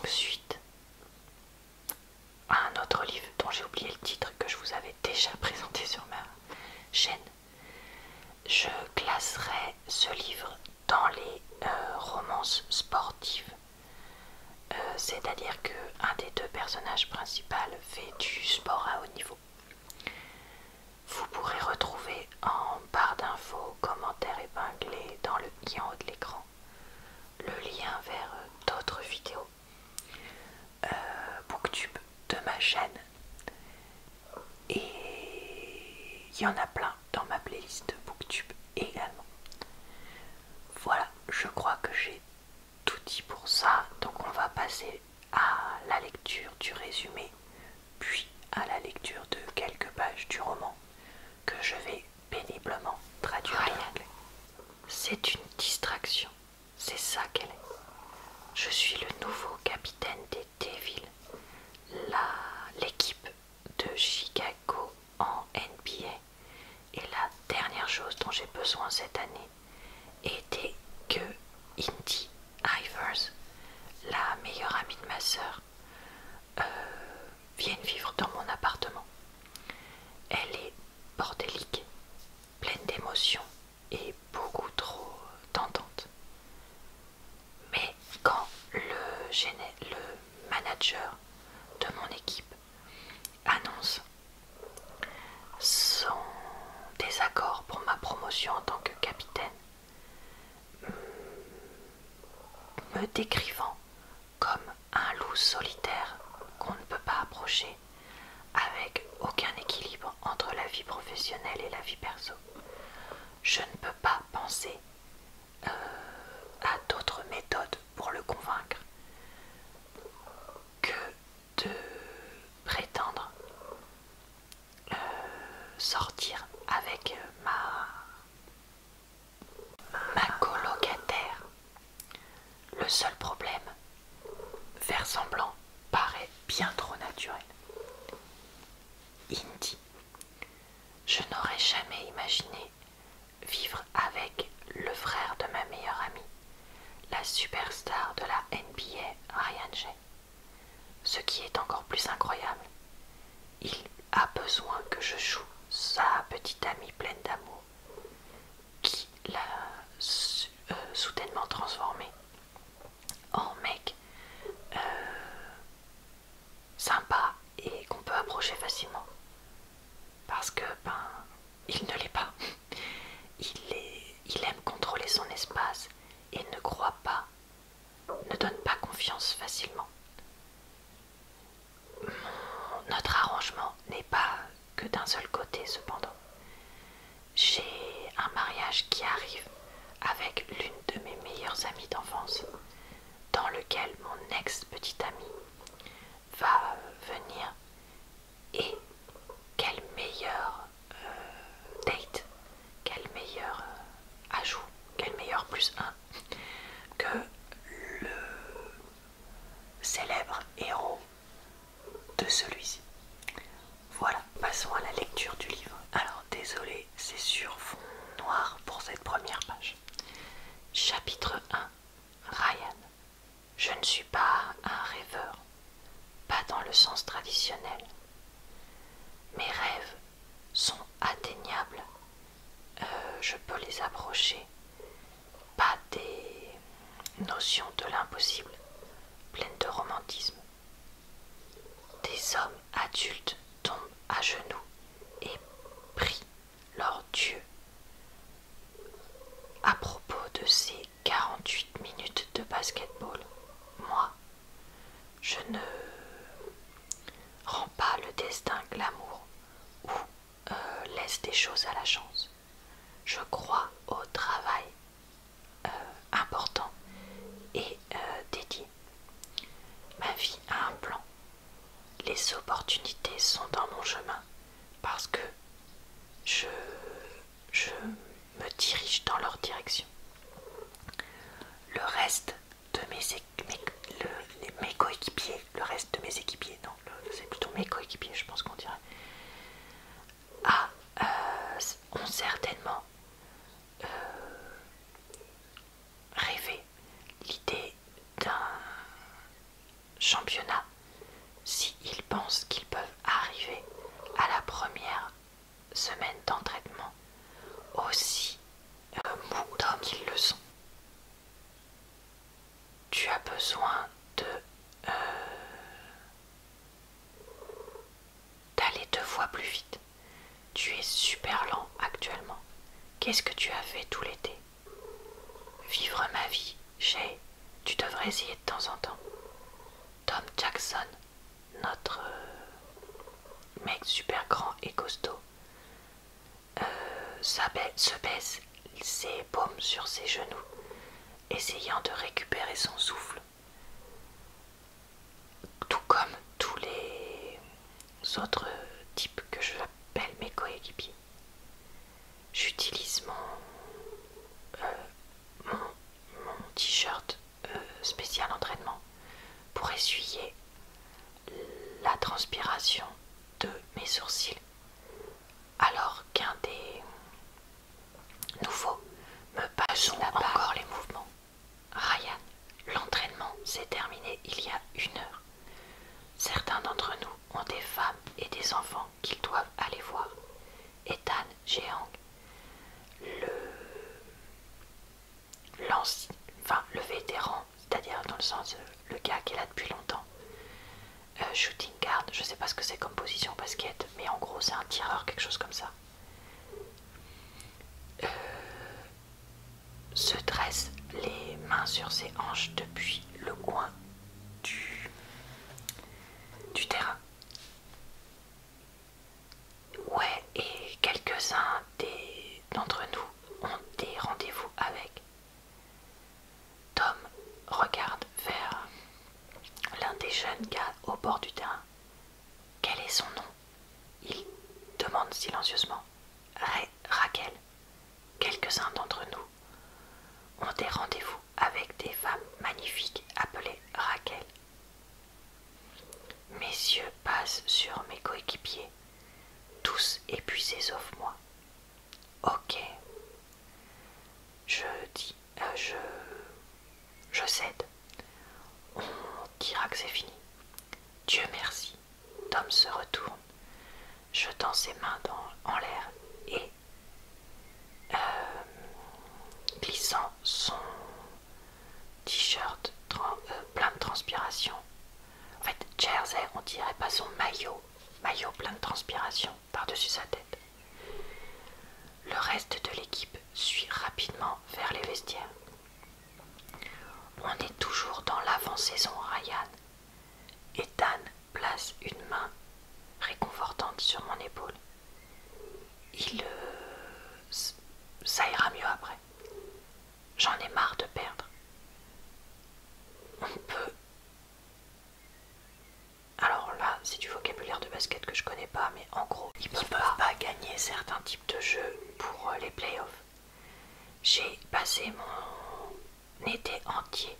donc suite à un autre livre dont j'ai oublié le titre, que je vous avais déjà présenté sur ma chaîne. Je classerai ce livre dans les romances sportives. C'est-à-dire qu'un des deux personnages principaux fait du sport à haut niveau. Vous pourrez retrouver en barre d'infos, commentaires épinglés dans le i en haut de l'écran, le lien vers d'autres vidéos Booktube de ma chaîne. Et il y en a plein dans ma playlist Booktube également. Voilà, je crois que j'ai tout dit pour ça. Donc on va passer à la lecture du résumé, puis à la lecture de quelques pages du roman que je vais péniblement traduire en anglais. C'est une distraction, c'est ça qu'elle est. Je suis le nouveau capitaine des Devils, l'équipe de Chicago en NBA. Et la dernière chose dont j'ai besoin cette année était que Indy Ivers, la meilleure amie de ma sœur, vienne vivre dans mon appartement. Elle est bordélique, pleine d'émotions et beaucoup trop tentante. Mais quand le manager de mon équipe annonce son désaccord pour ma promotion en tant que capitaine, me décrivant comme un loup solitaire qu'on ne peut pas approcher, avec aucun équilibre entre la vie professionnelle et la vie perso, je ne peux pas penser à d'autres méthodes pour le convaincre que de prétendre sortir avec ma colocataire. Le seul problème, faire semblant paraît bien trop naturel. Indy, je n'aurais jamais imaginé vivre avec le frère de ma meilleure amie, la superstar de la NBA, Ryan Jay. Ce qui est encore plus incroyable, il a besoin que je joue sa petite amie pleine d'amour, qui l'a soudainement transformé en mec sympa et qu'on peut approcher facilement. Parce que, il ne l'est pas. Il aime contrôler son espace et ne croit pas, ne donne pas confiance facilement. Notre arrangement n'est pas que d'un seul côté cependant. J'ai un mariage qui arrive avec l'une de mes meilleures amies d'enfance, dans lequel mon ex-petite amie va venir. Et quel meilleur date, quel meilleur ajout, quel meilleur plus un que le célèbre héros de celui-ci. Voilà, passons à la lecture du livre. Alors désolé, c'est sur fond noir pour cette première page. Chapitre 1. Ryan. Je ne suis pas un rêveur, pas dans le sens traditionnel. Mes rêves sont atteignables, je peux les approcher, pas des notions de l'impossible, pleines de romantisme. Des hommes adultes tombent à genoux et prient leur Dieu. À propos de ces 48 minutes de basketball, moi, je ne rends pas le destin glamour ou laisse des choses à la chance. Je crois au travail important et dédié. Ma vie a un plan. Les opportunités sont dans mon chemin parce que je me dirige dans leur direction. Le reste de mes coéquipiers, le reste de mes équipiers, non, c'est plutôt mes coéquipiers, je pense qu'on dirait, ont certainement rêvé l'idée d'un championnat s'ils pensent qu'ils peuvent arriver à la première semaine d'entraînement aussi mous qu'ils le sont. Tu as besoin d'aller 2 fois plus vite. Tu es super lent actuellement. Qu'est-ce que tu as fait tout l'été? Vivre ma vie, tu devrais essayer de temps en temps. Tom Jackson, notre mec super grand et costaud, se baisse ses paumes sur ses genoux, essayant de récupérer son souffle. Tout comme tous les autres types que j'appelle mes coéquipiers. J'utilise mon t-shirt spécial entraînement pour essuyer la transpiration de mes sourcils, alors qu'un des nouveaux me passe encore les mouvements. Ryan, l'entraînement s'est terminé il y a 1 heure. Certains d'entre nous ont des femmes et des enfants qu'ils doivent aller voir. Ethan Jeong, le vétéran, c'est-à-dire dans le sens le gars qui est là depuis longtemps, shooting guard, je sais pas ce que c'est comme position basket, mais en gros c'est un tireur, quelque chose comme ça, se dresse les mains sur ses hanches depuis le coin du terrain. Ouais, et quelques-uns d'entre nous ont des rendez-vous avec. Tom regarde vers l'un des jeunes gars au bord du terrain. Quel est son nom? Il demande silencieusement. Raquel. Quelques-uns d'entre nous ont des rendez-vous avec des femmes magnifiques appelées Raquel. Mes yeux passent sur mes coéquipiers, tous épuisés sauf moi. Ok, je dis, je cède. On dira que c'est fini. Dieu merci. Tom se retourne, jetant ses mains en l'air et glissant son t-shirt plein de transpiration. En fait, jersey, on dirait pas son maillot plein de transpiration par-dessus sa tête. Le reste de l'équipe suit rapidement vers les vestiaires. On est toujours dans l'avant-saison, Ryan. Ethan place une main réconfortante sur mon épaule. Ça ira mieux après. J'en ai marre de perdre. On peut... Alors là, c'est du vocabulaire de basket que je connais pas, mais en gros, ils peuvent pas gagner certains types de jeux pour les playoffs. J'ai passé mon été entier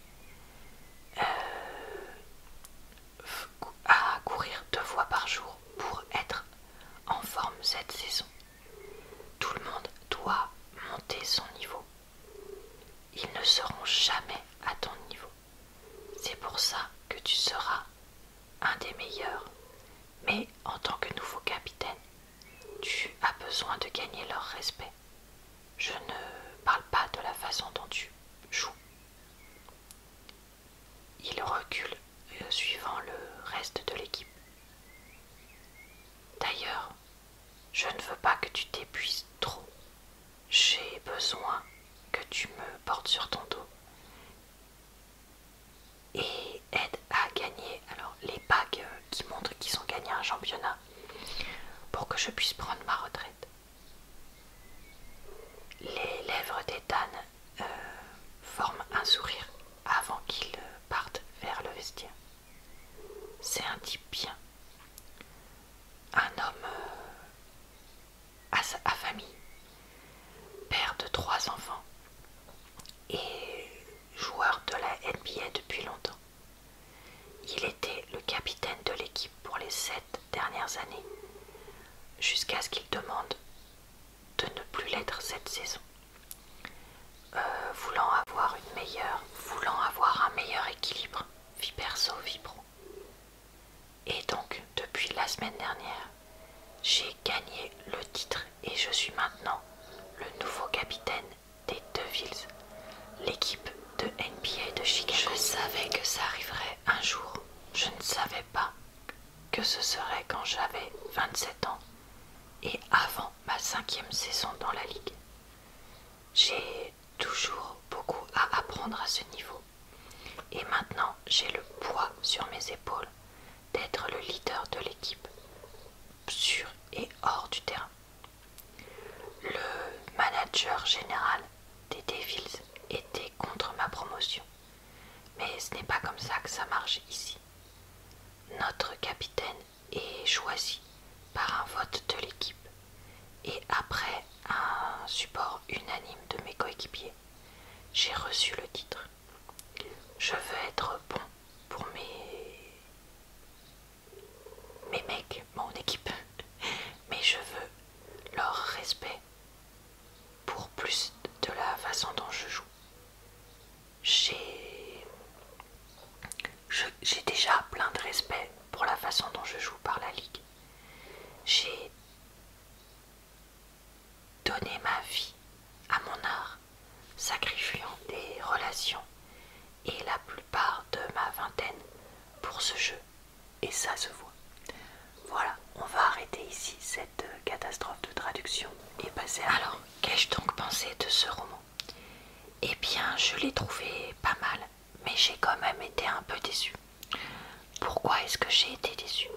à courir 2 fois par jour pour être en forme cette saison. Tout le monde doit monter son niveau. Ils ne seront jamais à ton niveau. C'est pour ça que tu seras un des meilleurs. Mais en tant que nouveau capitaine, tu as besoin de gagner leur respect. Je ne parle pas de la façon dont tu joues. Il recule suivant le reste de l'équipe. D'ailleurs, je ne veux pas que tu t'épuises trop. J'ai besoin que tu me portes sur ton dos et aide à gagner les bagues qui montrent qu'ils ont gagné un championnat pour que je puisse prendre ma retraite. Les lèvres d'Ethan forment un sourire avant qu'il parte vers le vestiaire. C'est un type bien, un homme à famille, père de 3 enfants et joueur de la NBA depuis longtemps. Il était le capitaine de l'équipe pour les 7 dernières années, jusqu'à ce qu'il demande de ne plus l'être cette saison. Voulant avoir un meilleur équilibre, vie perso, vie pro. semaine dernière, j'ai gagné le titre et je suis maintenant le nouveau capitaine des Devils, l'équipe de NBA de Chicago. Je savais que ça arriverait un jour. Je ne savais pas que ce serait quand j'avais 27 ans et avant ma 5e saison dans la ligue. J'ai toujours beaucoup à apprendre à ce niveau. Et maintenant, j'ai le poids sur mes épaules d'être le leader de l'équipe, sur et hors du terrain. Le manager général des Devils était contre ma promotion. Mais ce n'est pas comme ça que ça marche ici. Notre capitaine est choisi par un vote de l'équipe et après un support unanime de mes coéquipiers, j'ai reçu le titre. Je veux être bon pour mes mecs, mon équipe, mais je veux leur respect pour plus de la façon dont je joue. J'ai déjà plein de respect pour la façon dont je joue par la ligue. J'ai donné ma vie à mon art, sacrifiant des relations et la plupart de ma vingtaine pour ce jeu. Et ça se voit. Voilà, on va arrêter ici cette catastrophe de traduction et passer à... Alors, qu'ai-je donc pensé de ce roman? Eh bien, je l'ai trouvé pas mal, mais j'ai quand même été un peu déçue. Pourquoi est-ce que j'ai été déçue?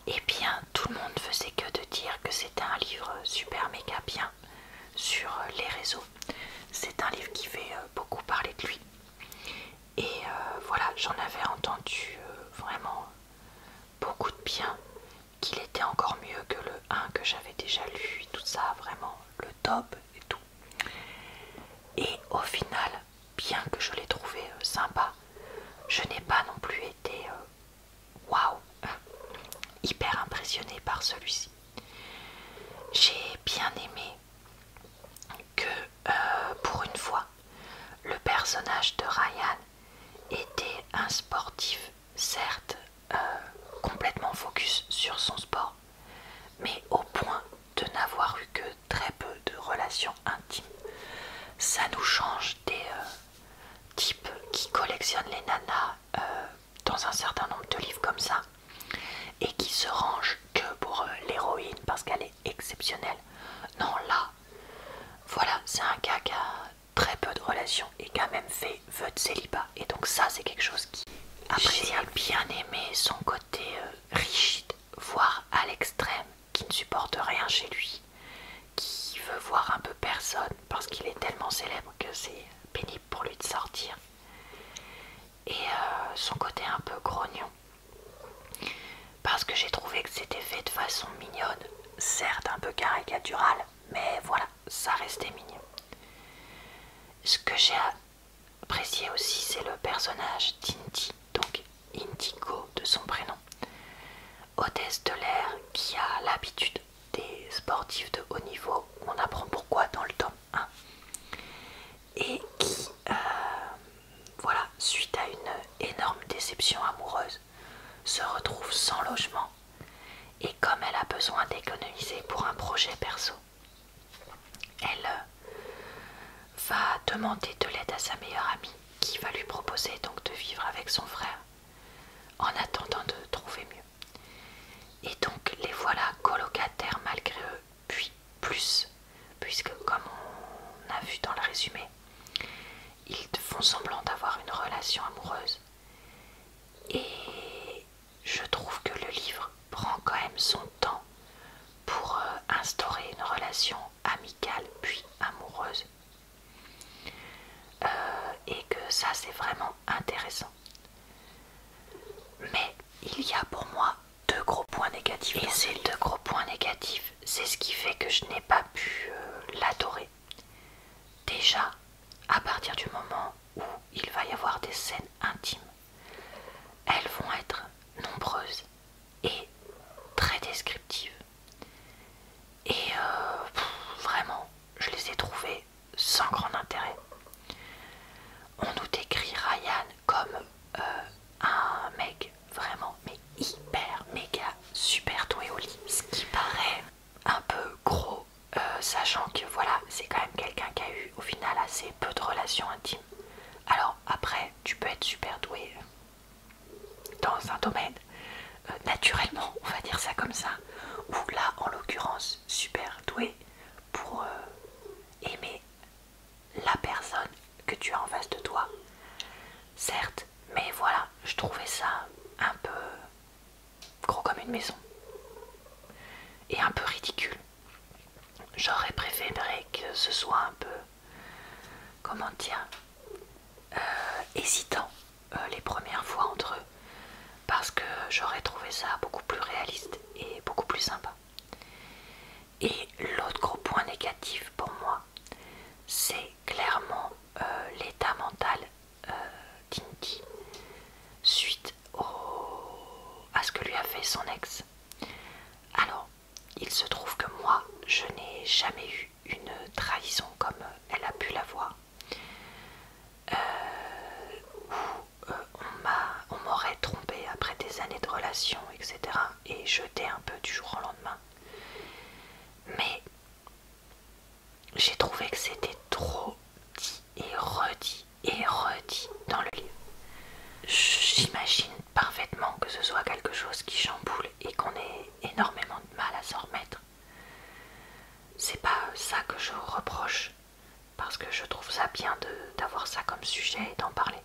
Eh bien, tout le monde faisait que de dire que c'était un livre super méga bien sur les réseaux. C'est un livre qui fait beaucoup parler de lui. Et voilà, j'en avais entendu vraiment beaucoup de bien, qu'il était encore mieux que le 1 que j'avais déjà lu, et tout ça, vraiment le top et tout. Et au final, bien que je l'ai trouvé sympa, je n'ai pas non plus été waouh, hyper impressionnée par celui-ci. J'ai bien aimé que pour une fois, le personnage de Ryan était un sportif, certes complètement focus sur son sport, mais au point de n'avoir eu que très peu de relations intimes. Ça nous change des types qui collectionnent les nanas dans un certain nombre de livres comme ça et qui se rangent que pour l'héroïne parce qu'elle est exceptionnelle. Non, là, voilà, c'est un gars qui a très peu de relations et qui a même fait vœu de célibat. Et donc ça, c'est quelque chose qui appréciable. J'ai bien aimé son côté rigide, voire à l'extrême, qui ne supporte rien chez lui, qui veut voir un peu personne parce qu'il est tellement célèbre que c'est pénible pour lui de sortir. Et son côté un peu grognon, parce que j'ai trouvé que c'était fait de façon mignonne, certes un peu caricaturale, mais voilà, ça restait mignon. Ce que j'ai apprécié aussi, c'est le personnage d'Indy, donc Indigo de son prénom, hôtesse de l'air qui a l'habitude des sportifs de haut niveau. On apprend pourquoi dans le tome 1. Et qui, voilà, suite à une énorme déception amoureuse, se retrouve sans logement. Et comme elle a besoin d'économiser pour un projet perso, elle va demander de l'aide à sa meilleure amie qui va lui proposer donc de vivre avec son frère en attendant de trouver mieux. Et donc les voilà colocataires malgré eux, puis plus, puisque comme on a vu dans le résumé, ils font semblant d'avoir une relation amoureuse. Et je trouve que le livre prend quand même son temps pour instaurer une relation amicale puis amoureuse. Et que ça c'est vraiment intéressant. Mais il y a pour moi deux gros points négatifs. Et ces deux gros points négatifs, c'est ce qui fait que je n'ai pas pu l'adorer. Déjà, à partir du moment où il va y avoir des scènes intimes, elles vont être nombreuses et très descriptives. Et vraiment, je les ai trouvées sans grand intérêt. On nous décrit Ryan comme un mec vraiment mais hyper méga super doué domaine naturellement, on va dire ça comme ça, ou là en l'occurrence super doué pour aimer la personne que tu as en face de toi, certes, mais voilà, je trouvais ça un peu gros comme une maison et un peu ridicule. J'aurais préféré que ce soit un peu, comment dire, hésitant les premières fois entre eux, parce que j'aurais trouvé ça beaucoup plus réaliste et beaucoup plus sympa. Et l'autre gros point négatif pour moi, c'est clairement l'état mental d'Indy suite à ce que lui a fait son ex. Alors, il se trouve que moi, je n'ai jamais eu une trahison comme elle a pu l'avoir. On m'aurait trompé après des années de relation, etc. et jeté un peu du jour au lendemain. Mais j'ai trouvé que c'était trop dit et redit dans le livre. J'imagine parfaitement que ce soit quelque chose qui chamboule et qu'on ait énormément de mal à s'en remettre. C'est pas ça que je reproche, parce que je trouve ça bien d'avoir ça comme sujet et d'en parler.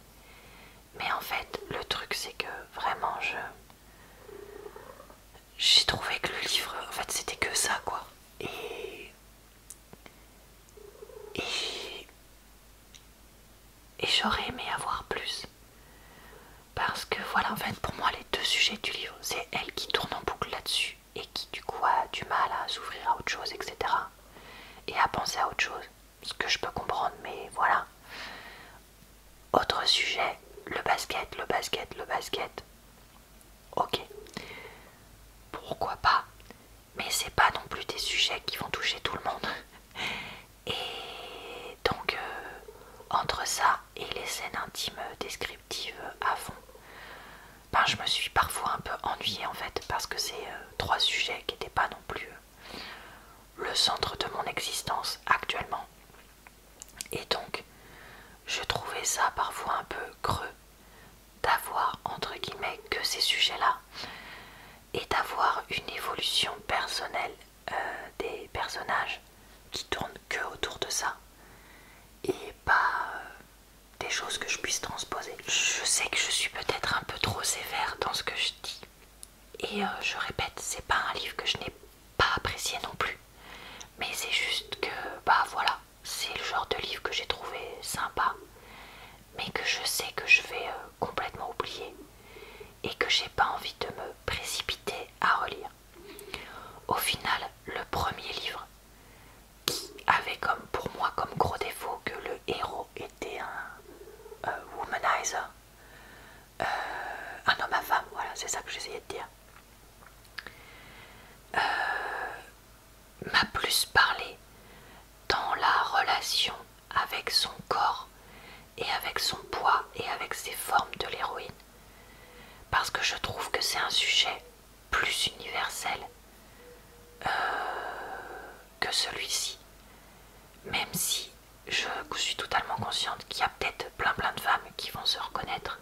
Mais en fait, le truc c'est que vraiment j'ai trouvé que le livre, en fait, c'était que ça, quoi. Et j'aurais aimé avoir plus. Parce que voilà, en fait, pour moi, les deux sujets du livre, c'est elle qui tourne en boucle là-dessus et qui, du coup, a du mal à s'ouvrir à autre chose, etc. Et à penser à autre chose. Ce que je peux comprendre, mais voilà. Autre sujet, le basket. Ok. Pourquoi pas? Mais c'est pas non plus des sujets qui vont toucher tout le monde. Et donc, entre ça et les scènes intimes descriptives à fond, ben, je me suis parfois un peu ennuyée en fait, parce que c'est trois sujets qui n'étaient pas non plus le centre de mon existence actuellement. Et donc, je trouvais ça parfois un peu creux d'avoir entre guillemets que ces sujets-là et d'avoir une évolution personnelle des personnages qui tournent que autour de ça et pas des choses que je puisse transposer. Je sais que je suis peut-être un peu trop sévère dans ce que je dis et je répète, c'est pas un livre que je n'ai pas apprécié non plus, mais c'est juste que bah voilà, c'est le genre de livre que j'ai trouvé sympa mais que je sais que je vais complètement oublier et que j'ai pas envie de me précipiter à relire. Au final, le premier livre qui avait comme pour moi comme gros défaut que le héros était un womanizer, un homme à femme, voilà, c'est ça que j'essayais de dire, m'a plus parlé dans la relation avec son corps et avec son poids et avec ses formes de l'héroïne. Parce que je trouve que c'est un sujet plus universel que celui-ci. Même si je suis totalement consciente qu'il y a peut-être plein de femmes qui vont se reconnaître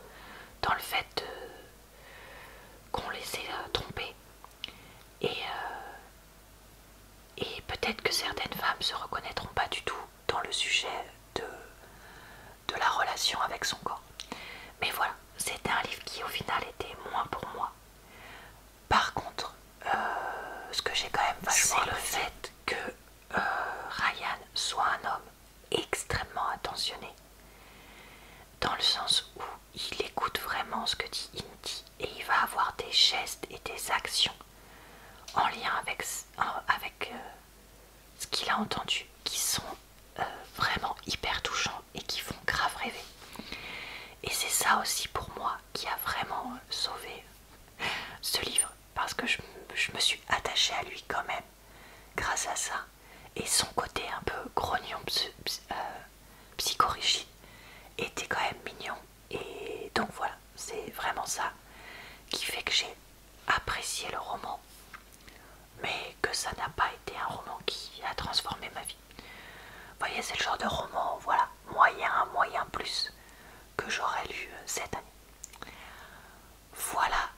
dans le fait qu'on les ait trompées. Et peut-être que certaines femmes se reconnaîtront pas du tout dans le sujet de la relation avec son corps. Mais voilà, c'était un livre qui au final était moins pour moi. Par contre, ce que j'ai quand même vachement, c'est le fait que Ryan soit un homme extrêmement attentionné, dans le sens où il écoute vraiment ce que dit Indy et il va avoir des gestes et des actions en lien avec ce qu'il a entendu qui sont vraiment hyper touchants et qui font grave rêver. Et c'est ça aussi pour moi qui a vraiment sauvé ce livre, parce que je me suis attachée à lui quand même grâce à ça, et son côté un peu grognon psychorigide était quand même mignon. Et donc voilà, c'est vraiment ça qui fait que j'ai apprécié le roman, mais que ça n'a pas été un roman qui a transformé ma vie. Vous voyez, c'est le genre de roman, voilà, moyen plus que j'aurais lu cette année. Voilà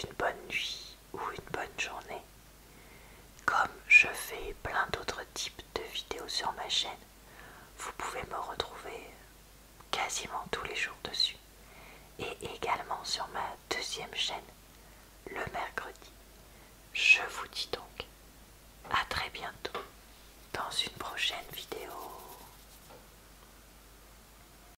une bonne nuit ou une bonne journée. Comme je fais plein d'autres types de vidéos sur ma chaîne, vous pouvez me retrouver quasiment tous les jours dessus. Et également sur ma deuxième chaîne, le mercredi. Je vous dis donc à très bientôt dans une prochaine vidéo.